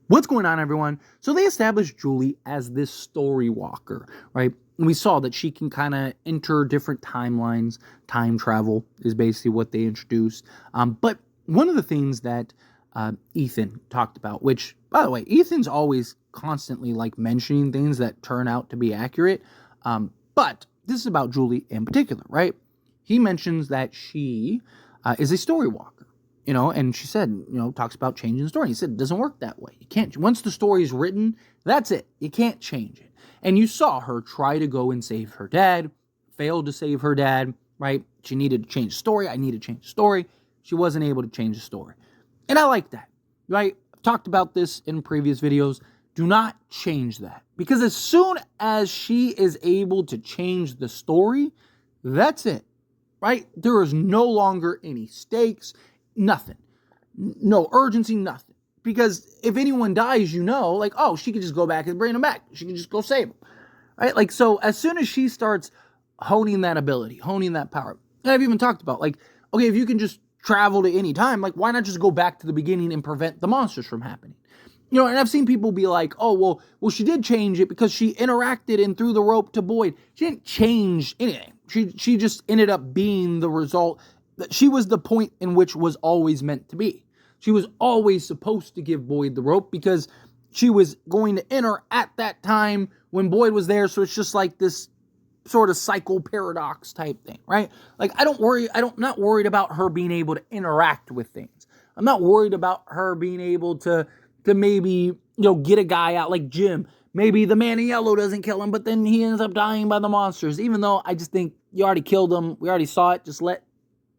What's going on, everyone? So they established Julie as this story walker, right? And we saw that she can kind of enter different timelines. Time travel is basically what they introduced. But one of the things that Ethan talked about, which, by the way, Ethan's always constantly like mentioning things that turn out to be accurate. But this is about Julie in particular, right? He mentions that she is a story walker. And she said, talks about changing the story. He said, it doesn't work that way. You can't, once the story is written, that's it. You can't change it. And you saw her try to go and save her dad, failed to save her dad, right? She needed to change the story. I need to change the story. She wasn't able to change the story. And I like that, right? I've talked about this in previous videos. Do not change that. Because as soon as she is able to change the story, that's it, right? There is no longer any stakes. Nothing. No urgency, nothing. Because if anyone dies, she could just go back and bring them back. She could just go save them. Right? So as soon as she starts honing that ability, honing that power, and I've even talked about, if you can just travel to any time, why not just go back to the beginning and prevent the monsters from happening? And I've seen people be like, well, she did change it because she interacted and threw the rope to Boyd. She didn't change anything. She just ended up being the result. She was the point in which was always meant to be. She was always supposed to give Boyd the rope because she was going to enter at that time when Boyd was there. So it's just like this sort of cycle paradox type thing, right? I'm not worried about her being able to interact with things. I'm not worried about her being able to maybe, get a guy out like Jim. Maybe the man in yellow doesn't kill him, but then he ends up dying by the monsters. Even though I just think you already killed him. We already saw it. Just let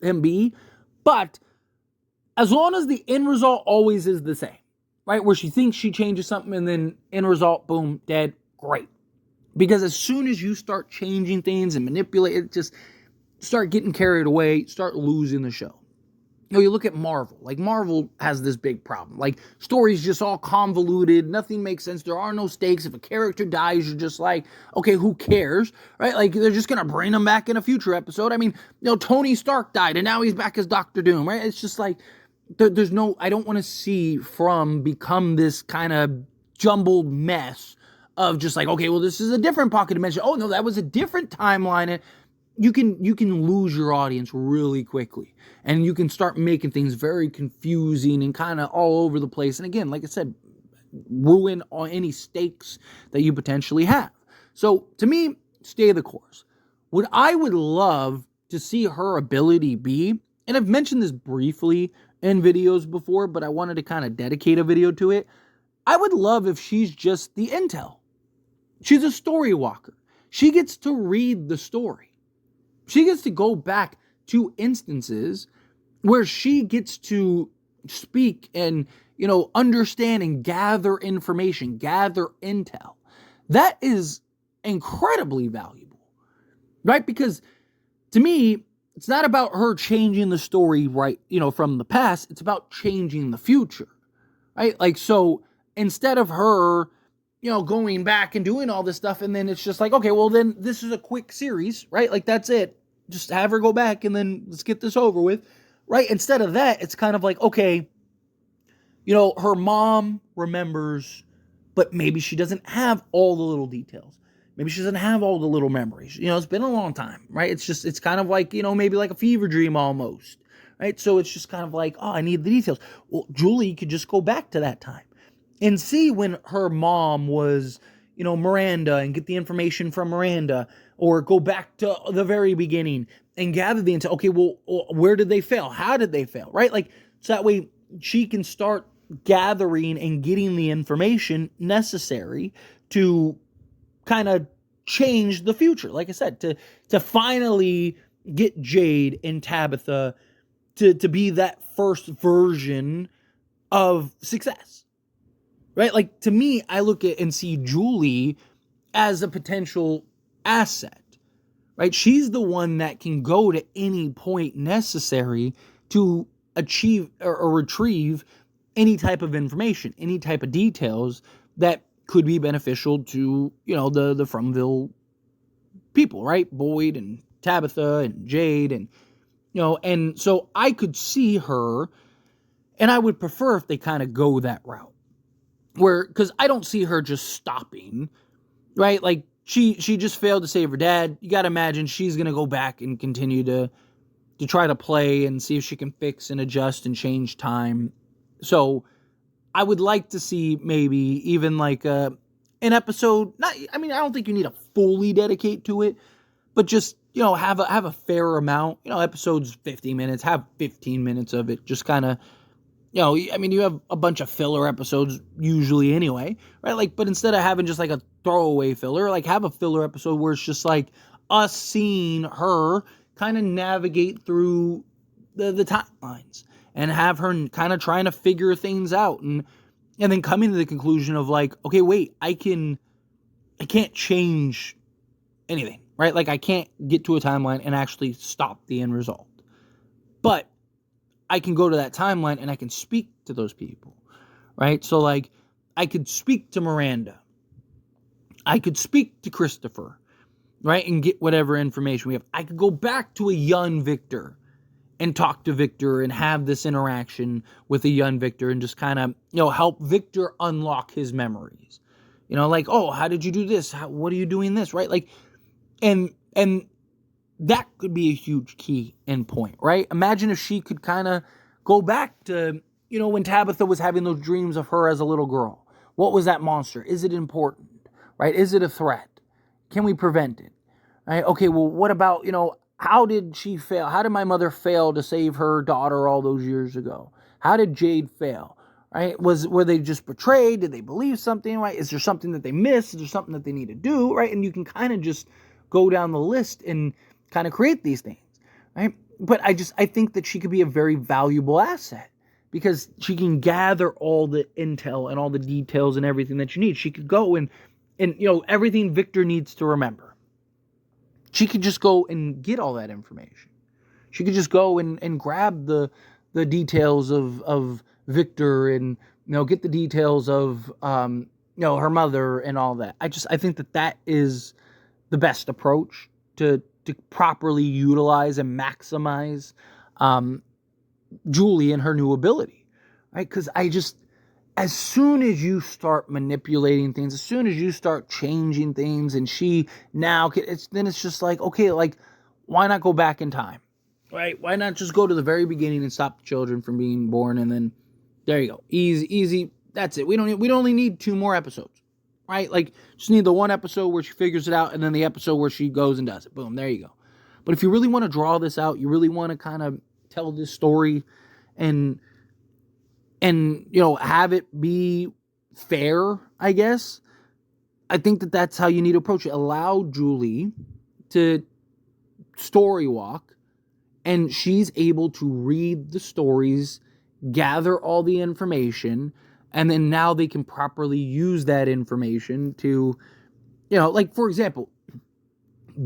him be. But as long as the end result always is the same, right? Where she thinks she changes something and then end result, boom, dead, great. Because as soon as you start changing things and manipulate it, just start getting carried away, start losing the show. You look at Marvel. Marvel has this big problem. Stories just all convoluted. Nothing makes sense. There are no stakes. If a character dies, you're just like, okay, who cares? Right? They're just going to bring them back in a future episode. Tony Stark died, and now he's back as Doctor Doom, right? It's just there's no, I don't want to see From become this kind of jumbled mess of just okay, well, this is a different pocket dimension. Oh, no, that was a different timeline. And you can lose your audience really quickly. And you can start making things very confusing and kind of all over the place. And again, like I said, ruin any stakes that you potentially have. So to me, stay the course. What I would love to see her ability be, and I've mentioned this briefly in videos before, but I wanted to kind of dedicate a video to it. I would love if she's just the intel. She's a story walker. She gets to read the story. She gets to go back to instances where she gets to speak and, understand and gather information, gather intel. That is incredibly valuable, right? Because to me, it's not about her changing the story, right, from the past. It's about changing the future, right? So instead of her, going back and doing all this stuff, and then it's just okay, well, then this is a quick series, right? That's it. Just have her go back and then let's get this over with, right? Instead of that, it's kind of okay, her mom remembers, but maybe she doesn't have all the little details. Maybe she doesn't have all the little memories. It's been a long time, right? It's kind of maybe like a fever dream almost, right? So it's just kind of oh, I need the details. Well, Julie could just go back to that time and see when her mom was, Miranda, and get the information from Miranda, or go back to the very beginning and gather the intel. Okay, well, where did they fail? How did they fail? Right? So that way she can start gathering and getting the information necessary to kind of change the future. Like I said, to finally get Jade and Tabitha to be that first version of success. Right? To me, I look at and see Julie as a potential asset, right? She's the one that can go to any point necessary to achieve or retrieve any type of information, any type of details that could be beneficial to, the FROMVILLE people, right? Boyd and Tabitha and Jade and, and so I could see her, and I would prefer if they kind of go that route. where, because I don't see her just stopping, right? Like, she just failed to save her dad. You got to imagine she's going to go back and continue to try to play and see if she can fix and adjust and change time. So I would like to see maybe even like an episode. I don't think you need to fully dedicate to it, but just, have a fair amount. Episodes 50 minutes, have 15 minutes of it. Just kind of, you have a bunch of filler episodes usually anyway, right? Like, but instead of having just like a throwaway filler, like have a filler episode where it's just like us seeing her kind of navigate through the timelines and have her kind of trying to figure things out and then coming to the conclusion of like, okay, wait, I can't change anything, right? Like I can't get to a timeline and actually stop the end result. But I can go to that timeline and I can speak to those people, right? So like I could speak to Miranda. I could speak to Christopher, right? And get whatever information we have. I could go back to a young Victor and talk to Victor and have this interaction with a young Victor and just kind of, help Victor unlock his memories. Like, oh, how did you do this? What are you doing this, right? Like, and that could be a huge key end point, right? Imagine if she could kind of go back to, when Tabitha was having those dreams of her as a little girl. What was that monster? Is it important, right? Is it a threat? Can we prevent it? Right? Okay, well, what about, how did she fail? How did my mother fail to save her daughter all those years ago? How did Jade fail? Right? Were they just betrayed? Did they believe something? Right? Is there something that they missed? Is there something that they need to do? Right? And you can kind of just go down the list and kind of create these things, right? But I think that she could be a very valuable asset because she can gather all the intel and all the details and everything that you need. She could go and everything Victor needs to remember. She could just go and get all that information. She could just go and grab the details of Victor and, get the details of, her mother and all that. I think that is the best approach to properly utilize and maximize Julie and her new ability, right? Because as soon as you start manipulating things, as soon as you start changing things, and she now it's just like, okay, like why not go back in time, right? Why not just go to the very beginning and stop the children from being born, and then there you go, easy. That's it. We only need 2 more episodes. Right? Like, just need the one episode where she figures it out and then the episode where she goes and does it. Boom, there you go. But if you really want to draw this out, you really want to kind of tell this story and have it be fair, I guess. I think that's how you need to approach it. Allow Julie to story walk, and she's able to read the stories, gather all the information, and then now they can properly use that information to, like, for example,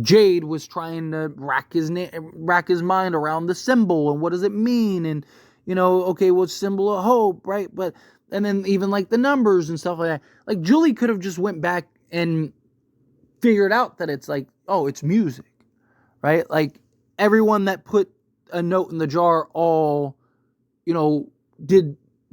Jade was trying to rack his mind around the symbol and what does it mean, and okay, what's symbol of hope, right? But and then even like the numbers and stuff like that. Like Julie could have just went back and figured out that it's like, oh, it's music, right? Like everyone that put a note in the jar all,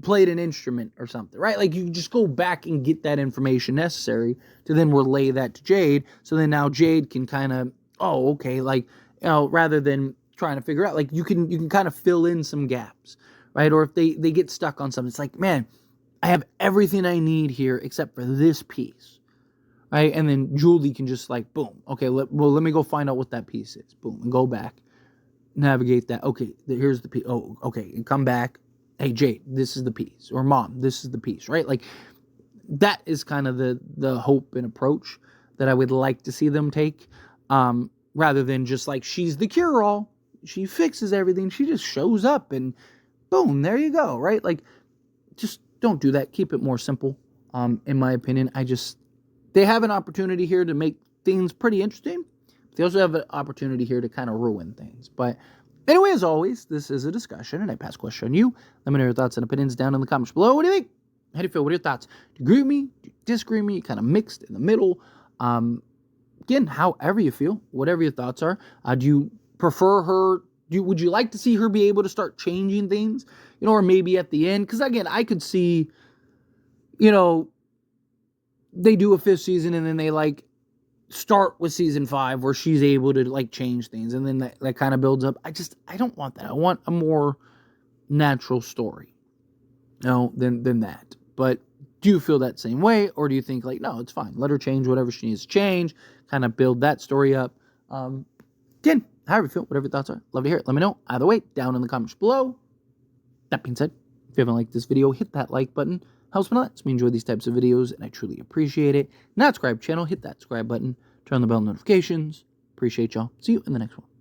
played an instrument or something, right? Like you just go back and get that information necessary to then relay that to Jade. So then now Jade can kind of, oh, okay, like, rather than trying to figure out, like you can kind of fill in some gaps, right? Or if they get stuck on something, it's like, man, I have everything I need here except for this piece, right? And then Julie can just like, boom, okay, let me go find out what that piece is, boom, and go back, navigate that. Okay, here's the piece. Oh, okay, and come back. Hey, Jade, this is the piece. Or Mom, this is the piece, right? Like, that is kind of the hope and approach that I would like to see them take, rather than just like, she's the cure-all. She fixes everything. She just shows up and boom, there you go, right? Like, just don't do that. Keep it more simple, in my opinion. They have an opportunity here to make things pretty interesting. They also have an opportunity here to kind of ruin things. But anyway, as always, this is a discussion, and I pass the question on you. Let me know your thoughts and opinions down in the comments below. What do you think? How do you feel? What are your thoughts? Do you agree with me? Do you disagree with me? Kind of mixed in the middle. Again, however you feel, whatever your thoughts are. Do you prefer her? Would you like to see her be able to start changing things? Or maybe at the end? Because again, I could see, you know, they do a 5th season and then they like start with season 5 where she's able to like change things, and then that kind of builds up. I don't want that. I want a more natural story, than that. But do you feel that same way, or do you think like, no, it's fine, let her change whatever she needs to change, kind of build that story up? Again, however you feel, whatever your thoughts are, love to hear it. Let me know either way down in the comments below. That being said, if you haven't liked this video, hit that like button. Helps me a lot. Lets me enjoy these types of videos, and I truly appreciate it. Not subscribe channel, hit that subscribe button. Turn on the bell notifications. Appreciate y'all. See you in the next one.